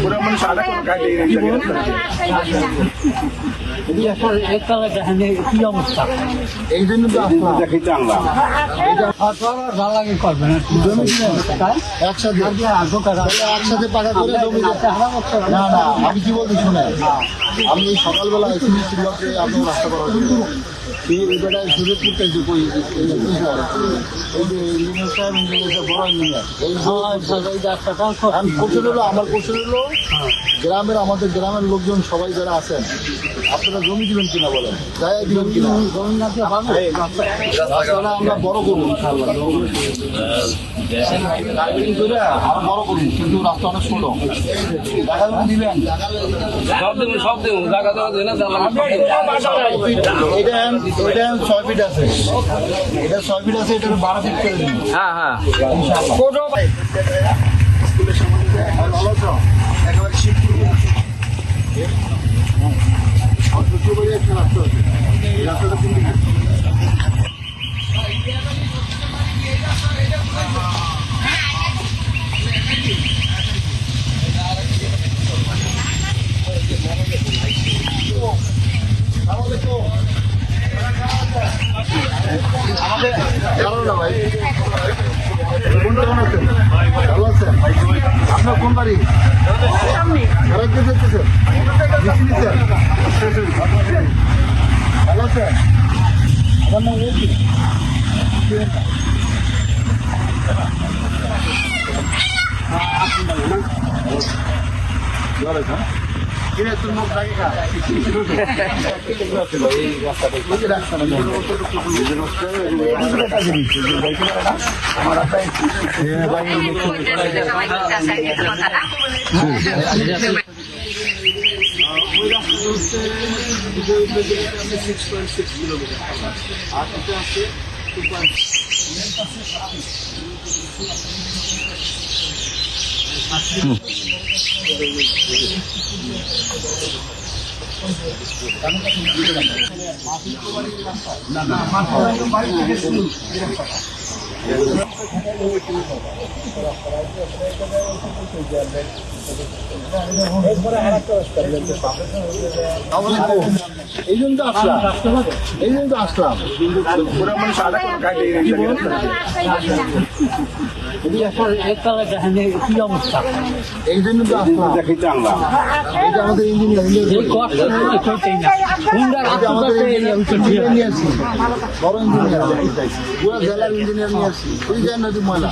পুরো মানুষ আটা করে কাটে কি অবস্থা এই জন্য তো দেখাইতে আনলাম একসাথে পাকা করে জমি না না আমি কি বলতে শুনে আমি এই সকালবেলা এসেছি আপনার রাস্তা করার জন্য বেটায় সুযোগ করতেছি আমার কোশ্চেন হলো আমাদের গ্রামের লোকজন সবাই যারা আছেন আপনারা জমি দিবেন কিনা বলেন জায়গা দিবেন কিনা আমরা বড় করবো আরো বড় করবো কিন্তু রাস্তা অনেক ছোট জায়গা জমি দিবেন সব দেবো জায়গা দেওয়া দেয় না এটা 6 ফিট আছে এটা 6 ফিট আছে এটা 12 ফিট করে দিন হ্যাঁ হ্যাঁ স্কুলের সামনে একেবারে শিফট করে একটা রাস্তা আছে এই রাস্তাটা কোন দিকে আপনার কোন বাড়ি ভালো আছেন আমার নাম কিনে তোর মুখ লাগে খা এই জন্য তো আসলাম পুরো মানুষ আটা করে কাটে কি অবস্থা এই জন্য তো আসলাম দেখাইতে আনলাম এটা আমাদের ইঞ্জিনিয়ার নিয়ে আসছি বড় ইঞ্জিনিয়ার পুরো জেলার ইঞ্জিনিয়ার নিয়ে আসছি ওই যায় নদী ময়লা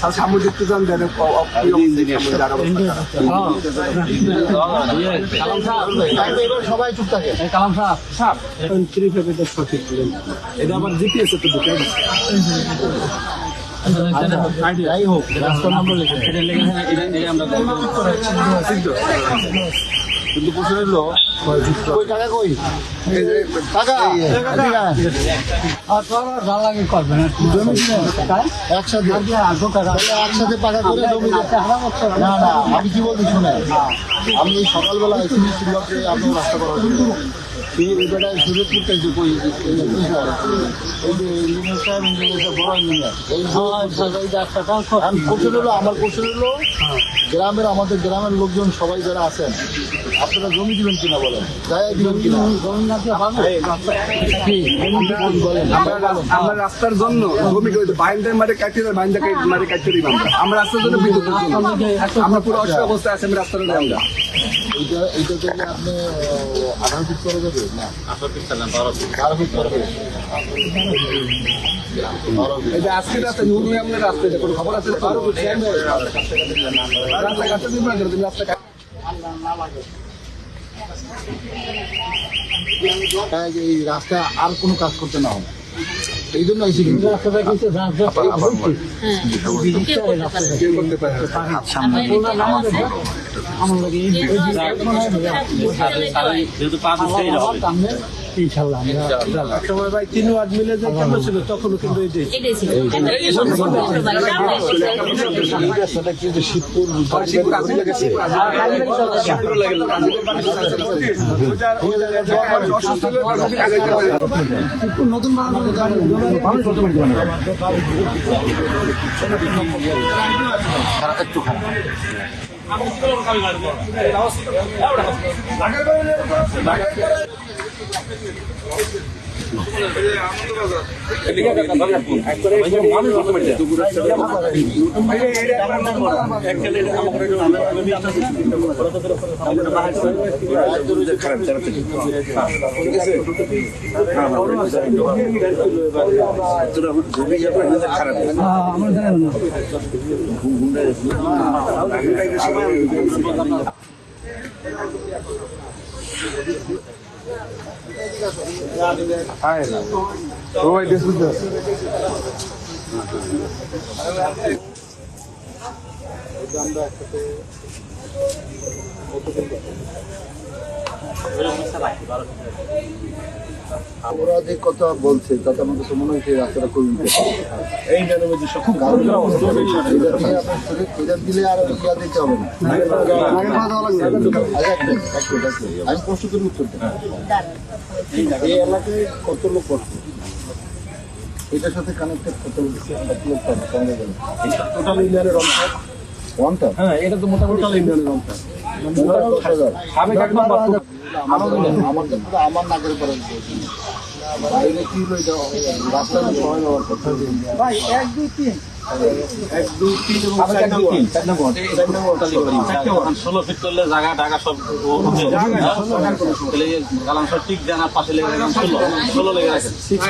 আর সামুদ্রিক তুজন সবাই চুপ থাকে কালাম সাহেব সঠিক এটা আবার জিপিএস তো ঢুকে যাই হোক রাস্তার নাম্বার লিখে কিন্তু প্রশ্ন হলো কই টাকা কই টাকা একসাথে পাকা করে জমি না না আমি কি বলতে শুনে আমি এই সকালবেলা এসেছি আপনার রাস্তা করার জন্য বেটায় সুযোগ করতেছি বড় ইঞ্জিনিয়ার আমার কোশ্চেন হলো আমাদের গ্রামের লোকজন সবাই যারা আছেন আপনারা জমি দিবেন কিনা বলেন জায়গা দিবেন কিনা আমরা রাস্তার জন্য জমি বাইন্ডার মারে কাটিয়ে বাইন্ডার মারে কাটিয়ে দিব আমরা রাস্তার জন্য বিদ্যুৎ আমরা পুরো অবস্থায় আছি আমি রাস্তার আমরা এইটা থেকে আপনি 18 ফিট করে দেবেন না 18 ফিট না 12 ফিট এটা আজকে রাস্তা নুরু আমাদের রাস্তা এটা কোনো খবর আছে 12 ফিট রাস্তা কাটতে দিব না তুমি রাস্তা এই রাস্তা আর কোনো কাজ করতে না হবে এই জন্য আইসি কিন্তু রাস্তাটা কিন্তু করতে পারে ইনশাল্লাহ সময় ভাই 3 ওয়ার্ড মিলে যে কেমন ছিল তখনও কিন্তু নতুন খারাপ একটু খারাপ ওরা যে কথা বলছে তাতে আমাকে তো মনে হয় সেই রাস্তাটা করে নিতে এই এটা দিলে আর ইয়া দিতে হবে না। আমি প্রশ্ন করে উত্তর দেব। এই এলাকায় কত লোক করছে এটার সাথে কানেক্টেড কত লোক সঙ্গে গেল টোটাল ইন্ডিয়ানের রংটা হ্যাঁ এটা তো মোটামুটি টোটাল ইন্ডিয়ানের রংটা আমার নাগের পরে বাইরে কি রাস্তায় সবাই ব্যবহার করতে ভাই 1 2 3 16 ফিট করলে জায়গা ঢাকা সব গালাম সব ঠিক দেন আর পাশে লেগে রাখেন 16 লেগে রাখেন 6.6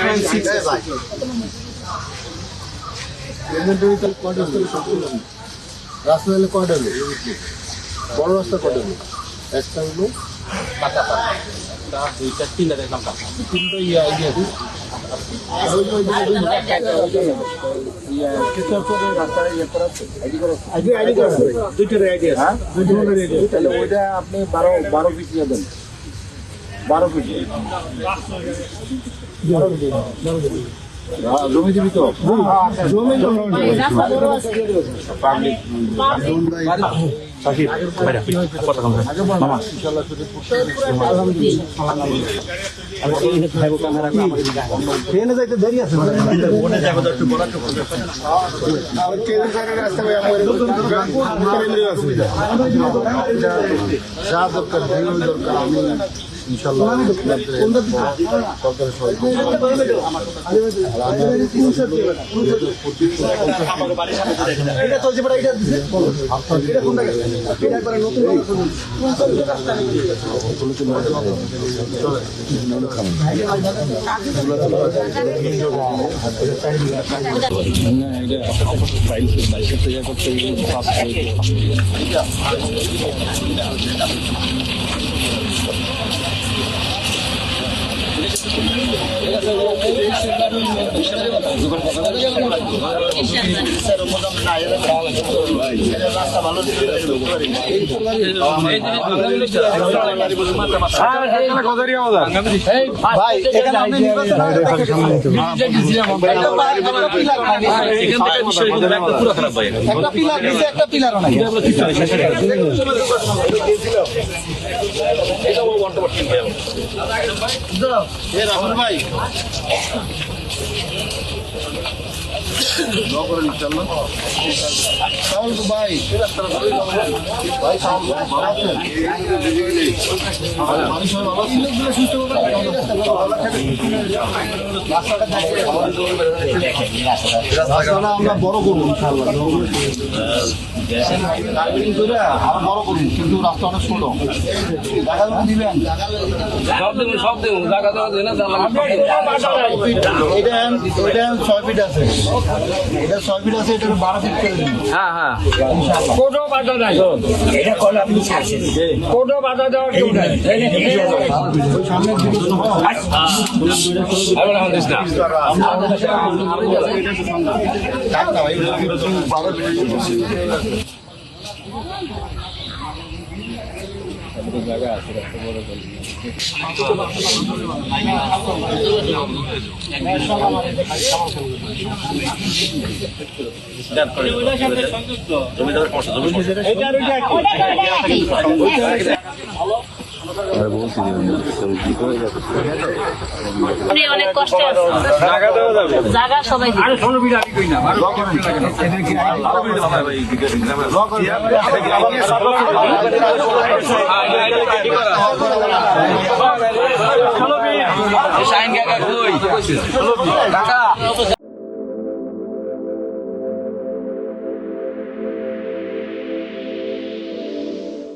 রাস্তা হলে কয়টা হলো বড় রাস্তা কয়টা হলো একটা হলো দুইটা তিনটা দেখলাম তিনটা ইয়ে আইডিয়া তাহলে ওইটা আপনি 12 ফিট নিয়ে দেন 12 ফিট জমি দিবি তো যা দরকার দরকার আমি ইনশাল্লাহ ভাই আমরা বড় করবো ইনশাল্লাহ বড় করবো কিন্তু রাস্তা অনেক ছোট দেখা দিবেন সব দেবো জায়গা দেওয়া দেয় না এটা 6 ফিট আছে এটা 6 ফিট আছে এটা 12 ফিট করে দিন হ্যাঁ হ্যাঁ কোনো বাধা নাই এটা কল আপনি ছাড়ছেন কোনো বাধা দেওয়ার কেউ নাই সামনে জায়গা আছে বড় উনি অনেক কষ্টে আছে জায়গা সবাই দিবে। আরে ষোলো বিঘা কই না শাইন কাকা কই কাকা